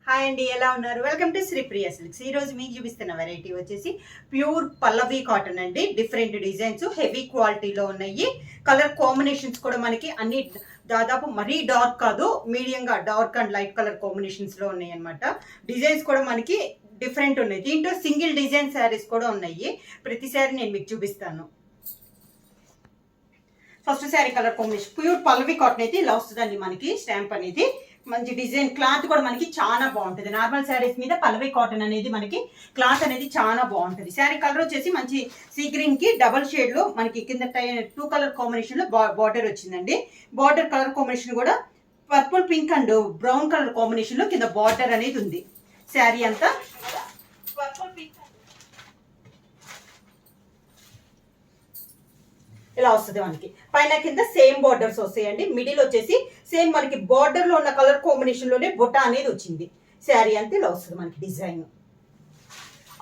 Hi అండి, ఎలా ఉన్నారు? Welcome to Sripriya silks. ఈ రోజు మీకు చూపిస్తున్న వెరైటీ వచ్చేసి ప్యూర్ పల్లవి కాటన్ అండి. డిఫరెంట్ డిజైన్స్ హెవీ క్వాలిటీలో ఉన్నాయి. కలర్ కాంబినేషన్స్ కూడా మనకి అన్ని దాదాపు మరీ డార్క్ కాదు, మీడియంగా dark and light colour combinations లో ఉన్నాయి అనమాట. డిజైన్స్ కూడా మనకి డిఫరెంట్ ఉన్నాయి. దీంట్లో సింగిల్ డిజైన్ శారీస్ కూడా ఉన్నాయి. ప్రతి శారీ నేను మీకు చూపిస్తాను. First sari colour combination pure Pallavi cotton అయితే ఇలా వస్తుందండి. మనకి స్టాంప్ అనేది మంచి డిజైన్, క్లాత్ కూడా మనకి చాలా బాగుంటుంది. నార్మల్ శారీస్ మీద పల్లవి కాటన్ అనేది మనకి క్లాత్ అనేది చాలా బాగుంటుంది. శారీ కలర్ వచ్చేసి మంచి సీ గ్రీన్ కి డబల్ షేడ్ లో మనకి కింద 2 కలర్ కాంబినేషన్ లో బార్డర్ వచ్చిందండి. బార్డర్ కలర్ కాంబినేషన్ కూడా purple pink and brown colour combination లో కింద బార్డర్ అనేది ఉంది. శారీ అంతా పర్పుల్ పింక్ ఇలా వస్తుంది. మనకి పైన కింద సేమ్ బార్డర్స్ వస్తాయండి. మిడిల్ వచ్చేసి సేమ్ మనకి బార్డర్ లో ఉన్న కలర్ కాంబినేషన్ లోనే బుట్ట అనేది వచ్చింది. శారీ అంతా ఇలా వస్తుంది మనకి డిజైన్.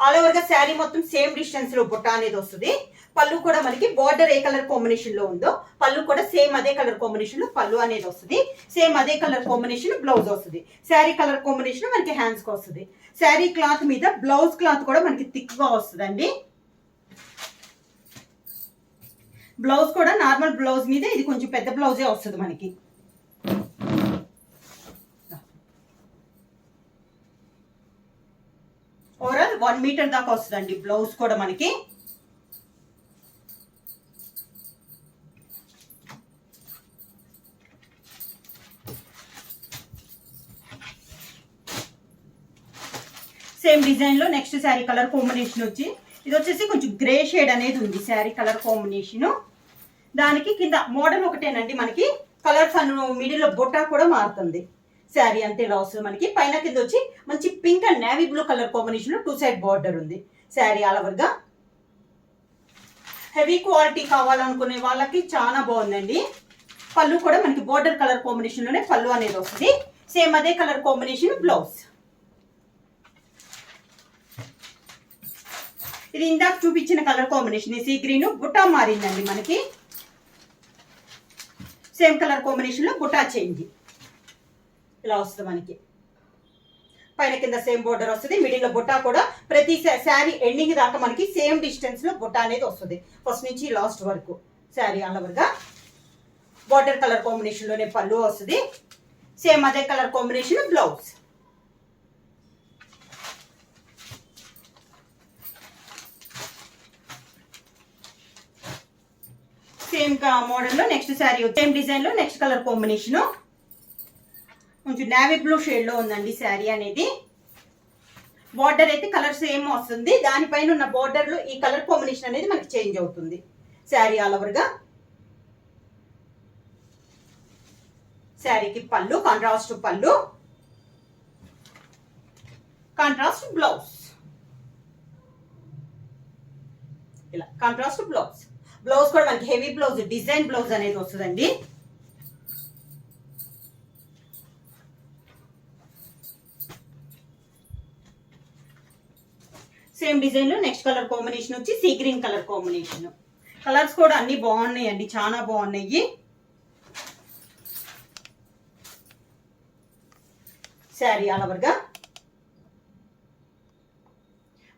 ఆల్ ఓవర్ గా శారీ మొత్తం సేమ్ డిస్టెన్స్ లో బుట్ట అనేది వస్తుంది. పళ్ళు కూడా మనకి బార్డర్ ఏ కలర్ కాంబినేషన్ లో ఉందో పళ్ళు కూడా సేమ్ అదే కలర్ కాంబినేషన్ లో పళ్ళు అనేది వస్తుంది. సేమ్ అదే కలర్ కాంబినేషన్ బ్లౌజ్ వస్తుంది. శారీ కలర్ కాంబినేషన్ మనకి హ్యాండ్స్ కి వస్తుంది. శారీ క్లాత్ మీద బ్లౌజ్ క్లాత్ కూడా మనకి థిక్ గా వస్తుందండి. బ్లౌజ్ కూడా నార్మల్ బ్లౌజ్ మీద ఇది కొంచెం పెద్ద బ్లౌజే వస్తుంది మనకి. ఓవరాల్ 1 మీటర్ దాకా వస్తుందండి బ్లౌజ్ కూడా మనకి. సేమ్ డిజైన్ లో నెక్స్ట్ శారీ కలర్ కాంబినేషన్ వచ్చి ఇది వచ్చేసి కొంచెం గ్రే షేడ్ అనేది ఉంది. శారీ కలర్ కాంబినేషన్ దానికి కింద మోడల్ ఒకటేనండి. మనకి కలర్స్ అను మిడిల్ లో బొట్టా కూడా మారుతుంది. శారీ అంతే ఇలా వస్తుంది మనకి. పైన కింద వచ్చి మంచి pink and navy blue colour combination లో 2 సైడ్ బార్డర్ ఉంది. శారీ ఆల్ ఓవర్ గా హెవీ క్వాలిటీ కావాలనుకునే వాళ్ళకి చాలా బాగుందండి. పళ్ళు కూడా మనకి బార్డర్ కలర్ కాంబినేషన్ లోనే పళ్ళు అనేది వస్తుంది. సేమ్ అదే కలర్ కాంబినేషన్ బ్లౌజ్. ఇది ఇందాక చూపించిన colour combination sea green Butta మారిందండి మనకి. సేమ్ కలర్ కాంబినేషన్ లో బుట్టా చేంజ్ ఇలా వస్తుంది మనకి. పైన కింద సేమ్ బోర్డర్ వస్తుంది. మిడిల్ లో బుట్టా కూడా ప్రతి శారీ ఎండింగ్ దాకా మనకి సేమ్ డిస్టెన్స్ లో బుట్టా అనేది వస్తుంది. ఫస్ట్ నుంచి లాస్ట్ వరకు శారీ ఆల్ ఓవర్ గా బార్డర్ కలర్ కాంబినేషన్ లోనే పళ్ళు వస్తుంది. సేమ్ అదే colour combination blouse. Same model లో నెక్స్ట్ శారీ సేమ్ డిజైన్ లో నెక్స్ట్ కలర్ కాంబినేషన్ కొంచెం నేవీ బ్లూ షేడ్ లో ఉందండి. శారీ అనేది బార్డర్ అయితే కలర్ సేమ్ వస్తుంది. దానిపైన ఉన్న బార్డర్ లో ఈ కలర్ కాంబినేషన్ అనేది మనకి చేంజ్ అవుతుంది. శారీ ఆల్ ఓవర్ గా శారీకి పళ్ళు కాంట్రాస్ట్ పళ్ళు, కాంట్రాస్ట్ బ్లౌజ్. ఇలా కాంట్రాస్ట్ బ్లౌజ్. బ్లౌజ్ కూడా మనకి హెవీ బ్లౌజ్ డిజైన్ బ్లౌజ్ అనేది వస్తుందండి. సేమ్ డిజైన్ లో నెక్స్ట్ కలర్ కాంబినేషన్ వచ్చి see green colour combination. Colours కూడా అన్ని బాగున్నాయి అండి, చాలా బాగున్నాయి. శారీ ఆల్ ఓవర్ గా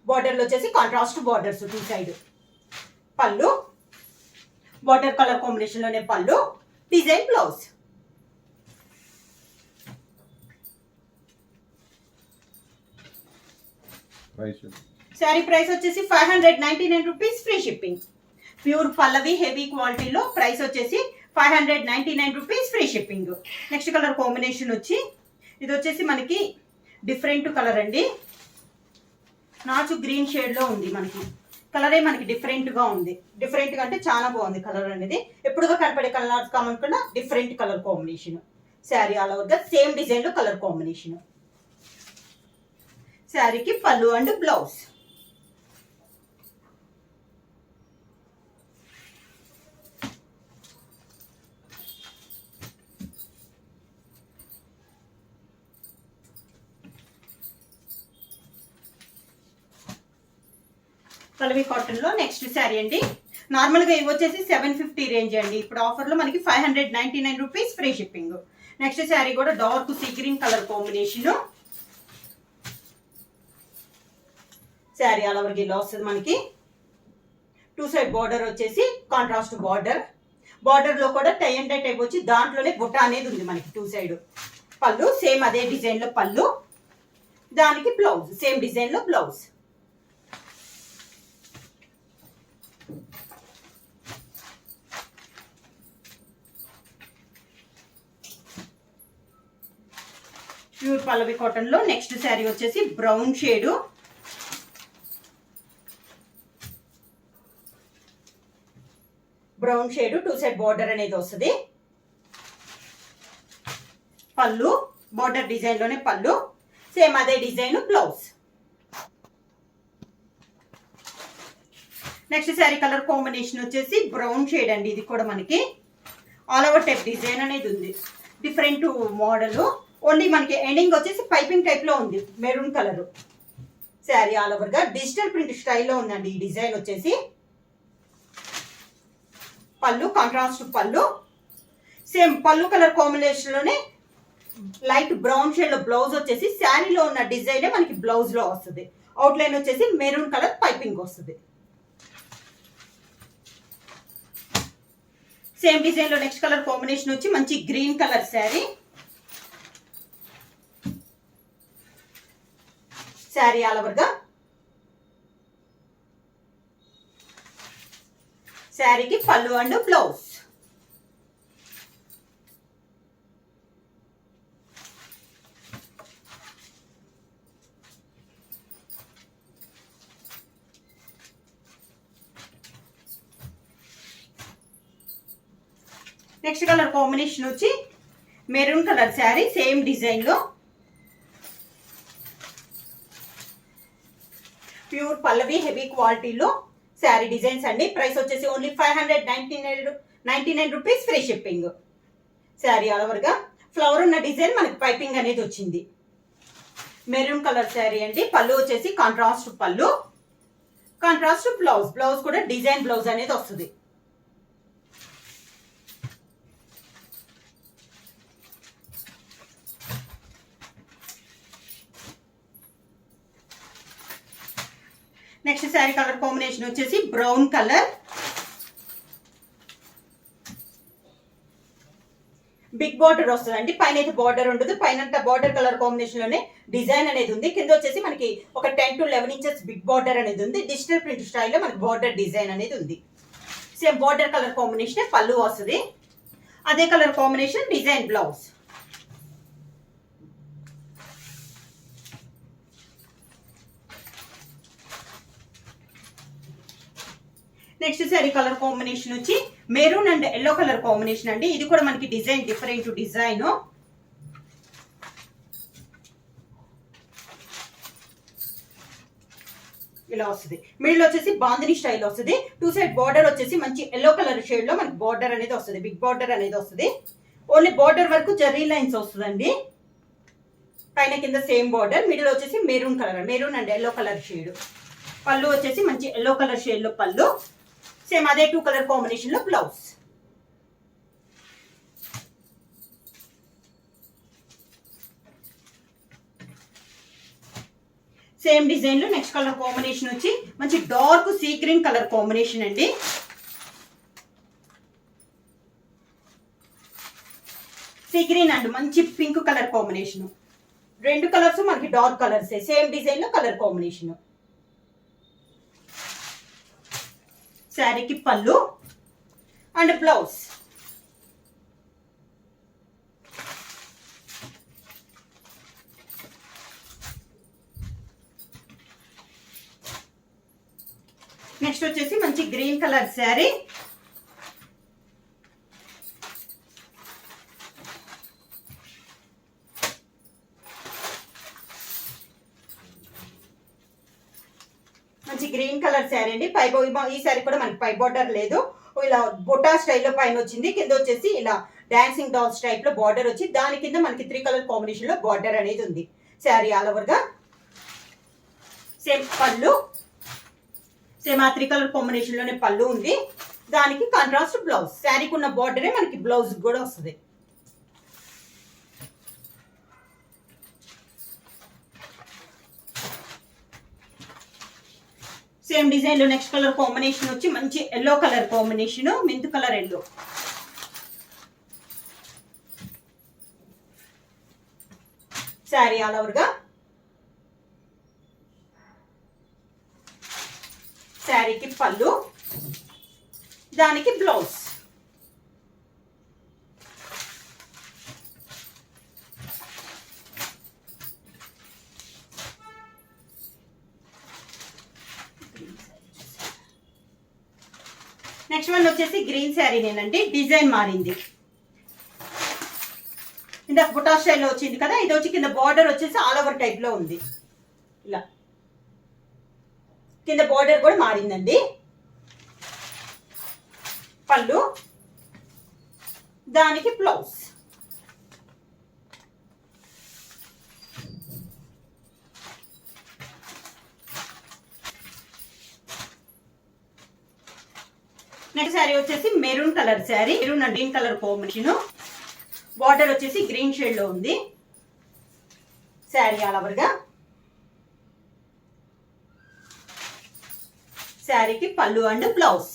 బార్డర్ లో వచ్చేసి కాంట్రాస్ట్ బార్డర్స్ 2 సైడ్. పళ్ళు బార్డర్ కలర్ కాంబినేషన్ లోనే పళ్ళు, డిజైన్ బ్లౌజ్. శారీ ప్రైస్ వచ్చేసి 599 rupees, free shipping. Pure Pallavi heavy క్వాలిటీలో ప్రైస్ వచ్చేసి 599 rupees, free shipping. Next colour combination వచ్చి ఇది వచ్చేసి మనకి డిఫరెంట్ కలర్ అండి. నాచు గ్రీన్ షేడ్ లో ఉంది మనకి. కలరే మనకి డిఫరెంట్ గా ఉంది. డిఫరెంట్ గా అంటే చాలా బాగుంది కలర్ అనేది. ఎప్పుడుగా కనపడే కలర్స్ కామనుకున్నా different colour combination. Sari all over గా సేమ్ డిజైన్ లో కలర్ కాంబినేషన్. శారీకి పళ్ళు అండ్ బ్లౌజ్. పల్లవి కాటన్ లో నెక్స్ట్ శారీ అండి. నార్మల్ గా ఇవి వచ్చేసి 750 రేంజ్ అండి. ఇప్పుడు ఆఫర్ లో మనకి 599 rupees, free shipping. Next sari కూడా dark sea green colour combination. Sari all over ఇలా వస్తుంది మనకి. 2 సైడ్ బార్డర్ వచ్చేసి కాంట్రాస్ట్ బార్డర్. బార్డర్ లో కూడా టై అండ్ డై టైప్ వచ్చి దాంట్లోనే బుట్ట అనేది ఉంది మనకి 2 సైడ్. పళ్ళు సేమ్ అదే డిజైన్ లో పళ్ళు, దానికి బ్లౌజ్ సేమ్ డిజైన్ లో బ్లౌజ్. ప్యూర్ పల్లవి కాటన్ లో నెక్స్ట్ శారీ వచ్చేసి brown shade. Brown shade 2 side border అనేది వస్తుంది. పళ్ళు బార్డర్ డిజైన్ లోనే పళ్ళు, సేమ్ అదే design blouse. Next sari colour combination వచ్చేసి బ్రౌన్ షేడ్ అండి. ఇది కూడా మనకి ఆల్ ఓవర్ టైప్ డిజైన్ అనేది ఉంది. డిఫరెంట్ మోడల్, ఓన్లీ మనకి ఎండింగ్ వచ్చేసి పైపింగ్ టైప్ లో ఉంది. Maroon colour sari all over గా డిజిటల్ ప్రింట్ స్టైల్లో ఉందండి ఈ డిజైన్ వచ్చేసి. పళ్ళు కాంట్రాస్ట్ పళ్ళు, సేమ్ పళ్ళు కలర్ కాంబినేషన్ లోనే లైట్ బ్రౌన్ షేడ్ లో బ్లౌజ్ వచ్చేసి శారీలో ఉన్న డిజైన్ మనకి బ్లౌజ్ లో వస్తుంది. అవుట్ లైన్ వచ్చేసి మెరూన్ కలర్ పైపింగ్ వస్తుంది. సేమ్ డిజైన్ లో నెక్స్ట్ కలర్ కాంబినేషన్ వచ్చి మంచి green colour sari. Sari all over గా శారీకి పళ్ళు and blouse. Next colour combination వచ్చి maroon colour sari same design లో ప్యూర్ పల్లవి హెవీ క్వాలిటీలో శారీ డిజైన్స్ అండి. ప్రైస్ వచ్చేసి only 599 rupees, free shipping. Sari all over గా ఫ్లవర్ ఉన్న డిజైన్ మనకి పైపింగ్ అనేది వచ్చింది. మెరూన్ కలర్ శారీ అండి. పళ్ళు వచ్చేసి కాంట్రాస్ట్ పళ్ళు, కాంట్రాస్ట్ బ్లౌజ్. బ్లౌజ్ కూడా డిజైన్ బ్లౌజ్ అనేది వస్తుంది. నెక్స్ట్ శారీ కలర్ కాంబినేషన్ వచ్చేసి బ్రౌన్ కలర్. బిగ్ బార్డర్ వస్తుంది అండి. పైన అయితే బార్డర్ ఉండదు. పైన బార్డర్ కలర్ కాంబినేషన్ లోనే డిజైన్ అనేది ఉంది. కింద వచ్చేసి మనకి ఒక 10 to 11 ఇంచెస్ బిగ్ బార్డర్ అనేది ఉంది. డిజిటల్ ప్రింట్ స్టైల్లో మనకి బార్డర్ డిజైన్ అనేది ఉంది. సేమ్ బార్డర్ కలర్ కాంబినేషన్ పళ్ళు వస్తుంది. అదే colour combination design blouse. Next sari colour combination వచ్చి maroon and yellow colour combination అండి. ఇది కూడా మనకి డిజైన్ డిఫరెంట్ డిజైన్. ఇలా వస్తుంది. మిడిల్ వచ్చేసి బాందిని స్టైల్ వస్తుంది. 2 సైడ్ బార్డర్ వచ్చేసి మంచి ఎల్లో కలర్ షేడ్ లో మనకి బార్డర్ అనేది వస్తుంది. బిగ్ బార్డర్ అనేది వస్తుంది. ఓన్లీ బార్డర్ వరకు జరీ లైన్స్ వస్తుందండి. పైన కింద సేమ్ బార్డర్. మిడిల్ వచ్చేసి maroon colour, maroon and yellow colour shade. పళ్ళు వచ్చేసి మంచి ఎల్లో కలర్ షేడ్ లో పళ్ళు, సేమ్ అదే 2 కలర్ కాంబినేషన్ లో బ్లౌజ్. సేమ్ డిజైన్ లో నెక్స్ట్ కలర్ కాంబినేషన్ వచ్చి మంచి dark sea green colour combination అండి. సీ గ్రీన్ అండ్ మంచి పింక్ కలర్ కాంబినేషన్. 2 కలర్స్ మనకి డార్క్ కలర్స్. సేమ్ డిజైన్ లో కలర్ కాంబినేషన్. శారీకి పళ్ళు అండ్ బ్లౌజ్. నెక్స్ట్ వచ్చేసి మంచి గ్రీన్ కలర్ శారీ. మంచి గ్రీన్ కలర్ శారీ అండి. ఈ శారీ కూడా మనకి పై బార్డర్ లేదు. ఇలా బొటా స్టైల్లో పైన వచ్చింది. కింద వచ్చేసి ఇలా డాన్సింగ్ డాల్స్ టైప్ లో బార్డర్ వచ్చి దాని కింద మనకి 3 కలర్ కాంబినేషన్ లో బార్డర్ అనేది ఉంది. శారీ ఆల్ ఓవర్ గా సేమ్ పళ్ళు, సేమ్ ఆ 3 కలర్ కాంబినేషన్ లోనే పళ్ళు ఉంది. దానికి కాంట్రాస్ట్ బ్లౌజ్. శారీకి ఉన్న బార్డరే మనకి బ్లౌజ్ కూడా వస్తుంది. సేమ్ డిజైన్ లో నెక్స్ట్ కలర్ కాంబినేషన్ వచ్చి మంచి ఎల్లో కలర్ కాంబినేషన్, మెంతు colour yellow. Sari all over గా. శారీకి పళ్ళు, దానికి బ్లౌజ్. నెక్స్ట్ వన్ వచ్చేసి గ్రీన్ శారీ నేనండి, డిజైన్ మారింది. ఇందాక బుటా స్టైల్లో వచ్చింది కదా, ఇది వచ్చి కింద బార్డర్ వచ్చేసి ఆల్ ఓవర్ టైప్ లో ఉంది. ఇలా కింద బార్డర్ కూడా మారిందండి. పళ్ళు, దానికి బ్లౌజ్. నెక్స్ట్ శారీ వచ్చేసి maroon colour sari, maroon and green colour combination. Border వచ్చేసి గ్రీన్ షేడ్ లో ఉంది. శారీ ఆల్ ఓవర్ గా. శారీకి పళ్ళు and blouse.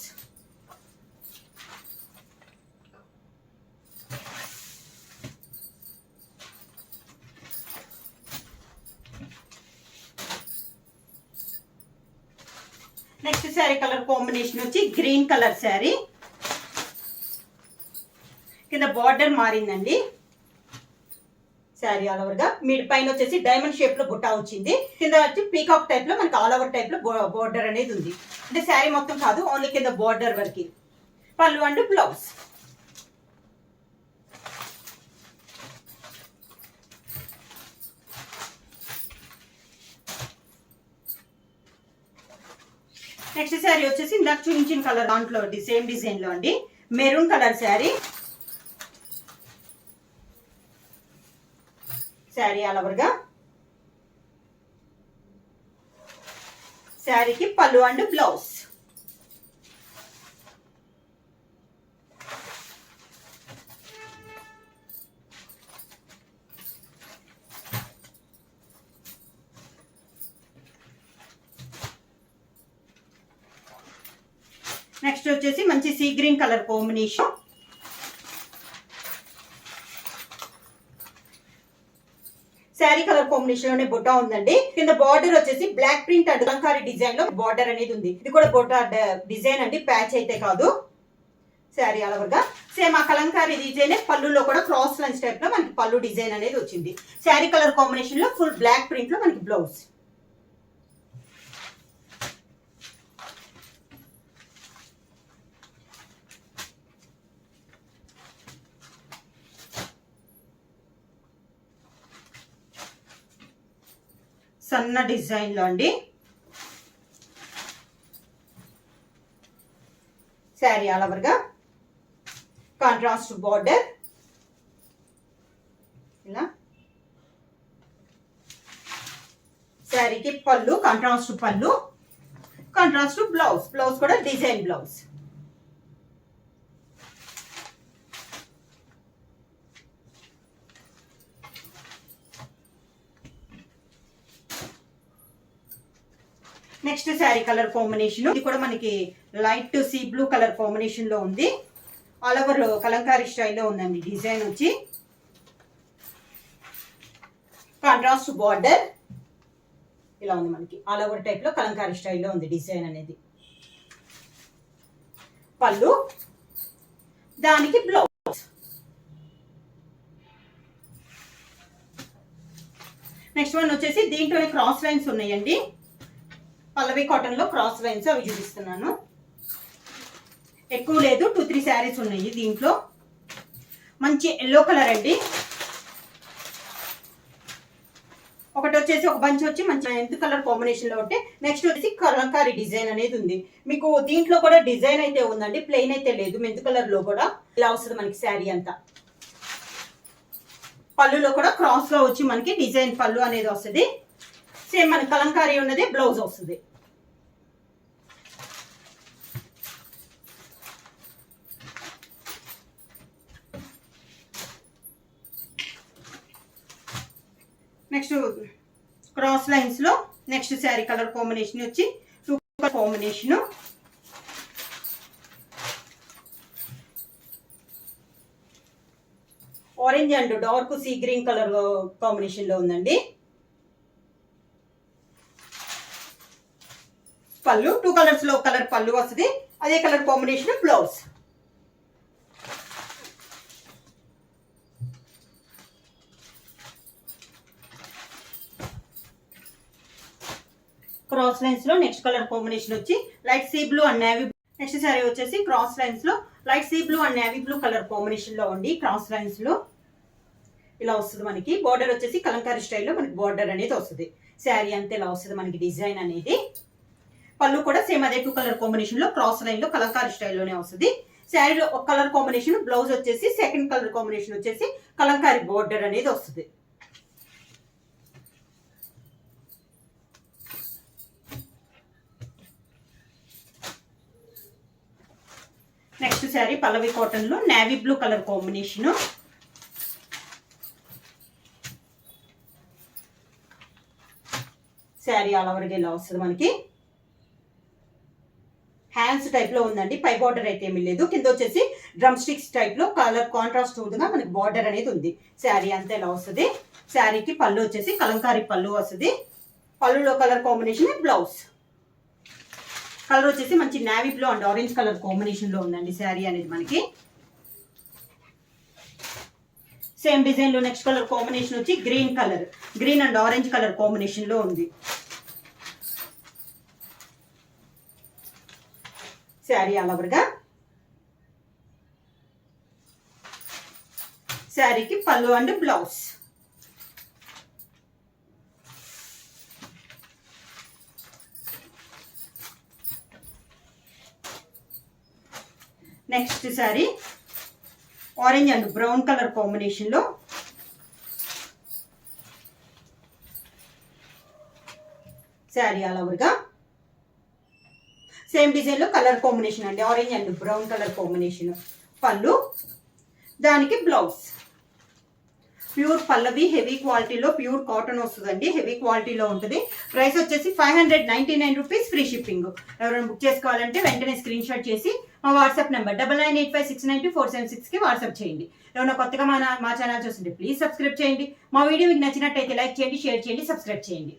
Next sari colour combination వచ్చి గ్రీన్ కలర్ శారీ, కింద బార్డర్ మారిందండి. శారీ ఆల్ ఓవర్ గా. మీడ్ పైన వచ్చేసి డైమండ్ షేప్ లో బుట్ట వచ్చింది, కింద వచ్చి పీకాక్ టైప్ లో మనకి ఆల్ ఓవర్ టైప్ లో బార్డర్ అనేది ఉంది. అంటే శారీ మొత్తం కాదు, ఓన్లీ కింద బార్డర్ వరకు. పళ్ళు అండ్ బ్లౌజ్. నెక్స్ట్ శారీ వచ్చేసి ఇందాక చూపించిన కలర్ దాంట్లో సేమ్ డిజైన్ లో అండి, maroon colour sari. Sari all over గా. శారీకి పళ్ళు అండ్ బ్లౌజ్. నెక్స్ట్ వచ్చేసి మంచి sea green colour combination. Sari colour combination లోనే బుట్ట ఉందండి. కింద బార్డర్ వచ్చేసి block print and Kalamkari design లో బార్డర్ అనేది ఉంది. ఇది కూడా బుట్ట డిజైన్ అండి, ప్యాచ్ అయితే కాదు. శారీ ఆల్ ఓవర్ గా. సేమ్ ఆ కలంకారీ డిజైన్ పళ్ళులో కూడా క్రాస్ లైన్స్ టైప్ లో మనకి పళ్ళు డిజైన్ అనేది వచ్చింది. శారీ కలర్ కాంబినేషన్ లో ఫుల్ బ్లాక్ ప్రింట్ లో మనకి బ్లౌజ్. సన్న డిజైన్ లో అండి. శారీ ఆల్ ఓవర్ గా. కాంట్రాస్ట్ బార్డర్ ఇలా. శారీకి పళ్ళు, కాంట్రాస్ట్ పళ్ళు, కాంట్రాస్ట్ బ్లౌజ్. బ్లౌజ్ కూడా design blouse. Next sari colour combination, ఇది కూడా మనకి light sea blue colour combination లో ఉంది. ఆల్ ఓవర్ కలంకారీ స్టైల్లో ఉందండి డిజైన్ వచ్చి. కాంట్రాస్ట్ బార్డర్ ఇలా ఉంది మనకి, ఆల్ ఓవర్ టైప్ లో కలంకారీ స్టైల్లో ఉంది డిజైన్ అనేది. పళ్ళు, దానికి బ్లౌజ్. నెక్స్ట్ వన్ వచ్చేసి దీంట్లోనే క్రాస్ లైన్స్ ఉన్నాయండి. పల్లవి కాటన్ లో క్రాస్ లైన్స్ అవి చూపిస్తున్నాను. ఎక్కువ లేదు, 2-3 శారీస్ ఉన్నాయి దీంట్లో. మంచి ఎల్లో కలర్ అండి. ఒకటి వచ్చేసి ఒక బంచ్ వచ్చి మంచి మెంతు కలర్ కాంబినేషన్ లో ఉంటే, నెక్స్ట్ వచ్చేసి కలంకారీ డిజైన్ అనేది ఉంది. మీకు దీంట్లో కూడా డిజైన్ అయితే ఉందండి, ప్లెయిన్ అయితే లేదు. మెంతు కలర్ లో కూడా ఇలా వస్తుంది మనకి శారీ అంతా. పళ్ళులో కూడా క్రాస్ లో వచ్చి మనకి డిజైన్ పళ్ళు అనేది వస్తుంది. సేమ్ మన కలంకారీ ఉన్నది బ్లౌజ్ వస్తుంది. నెక్స్ట్ క్రాస్ లైన్స్ లో నెక్స్ట్ శారీ కలర్ కాంబినేషన్ వచ్చి combination, orange and dark sea green colour combination లో ఉందండి. పళ్ళు 2 కలర్స్ లో కలర్ పళ్ళు వస్తుంది, అదే colour combination blouse. Cross lines లో నెక్స్ట్ కలర్ కాంబినేషన్ వచ్చి light sea blue and navy. Next sorry వచ్చేసి క్రాస్ లైన్స్ లో light sea blue and navy blue colour combination లో ఉంది. క్రాస్ లైన్స్ లో ఇలా వస్తుంది మనకి. బార్డర్ వచ్చేసి కలంకారీ స్టైల్లో మనకి బార్డర్ అనేది వస్తుంది. శారీ అంతే ఇలా వస్తుంది మనకి డిజైన్ అనేది. పళ్ళు కూడా సేమ్ అదే 2 కలర్ కాంబినేషన్ లో క్రాస్ లైన్ లో కలంకారీ స్టైల్లోనే వస్తుంది. శారీలో ఒక కలర్ కాంబినేషన్, బ్లౌజ్ వచ్చేసి సెకండ్ కలర్ కాంబినేషన్ వచ్చేసి కలంకారీ బార్డర్ అనేది వస్తుంది. నెక్స్ట్ శారీ పల్లవి కాటన్ లో navy blue colour combination. Sari all ఓవర్గా ఇలా వస్తుంది మనకి. హ్యాండ్స్ టైప్ లో ఉందండి, పై బార్డర్ అయితే ఏమీ లేదు. కింద వచ్చేసి డ్రమ్ స్టిక్స్ టైప్ లో కలర్ కాంట్రాస్ట్ గా మనకి బార్డర్ అనేది ఉంది. శారీ అంతా ఇలా వస్తుంది. శారీకి పళ్ళు వచ్చేసి కలంకారీ పళ్ళు వస్తుంది. పళ్ళులో కలర్ కాంబినేషన్ బ్లౌజ్. కలర్ వచ్చేసి మంచి navy blue and orange colour combination లో ఉందండి శారీ అనేది మనకి. సేమ్ డిజైన్ లో నెక్స్ట్ కలర్ కాంబినేషన్ వచ్చి green colour, green and orange colour combination లో ఉంది. శారీ ఆల్ ఓవర్గా. శారీకి పళ్ళు and blouse. Next sari orange and brown colour combination లో శారీ ఆల్ ఓవర్గా. సేమ్ డిజైన్ లో కలర్ కాంబినేషన్ అండి, orange and brown colour combination. పళ్ళు, దానికి బ్లౌజ్. ప్యూర్ పల్లవి హెవీ క్వాలిటీలో ప్యూర్ కాటన్ వస్తుందండి, హెవీ క్వాలిటీలో ఉంటుంది. ప్రైస్ వచ్చేసి 599 రూపీస్, ఫ్రీ షిప్పింగ్. ఎవరైనా బుక్ చేసుకోవాలంటే వెంటనే స్క్రీన్ షాట్ చేసి మా వాట్సాప్ నెంబర్ 9985692476కి వాట్సాప్ చేయండి. ఎవరైనా కొత్తగా మా ఛానల్ చూస్తుంటే ప్లీజ్ సబ్స్క్రైబ్ చేయండి. మా వీడియో మీకు నచ్చినట్టయితే లైక్ చేయండి, షేర్ చేయండి, సబ్స్క్రైబ్ చేయండి.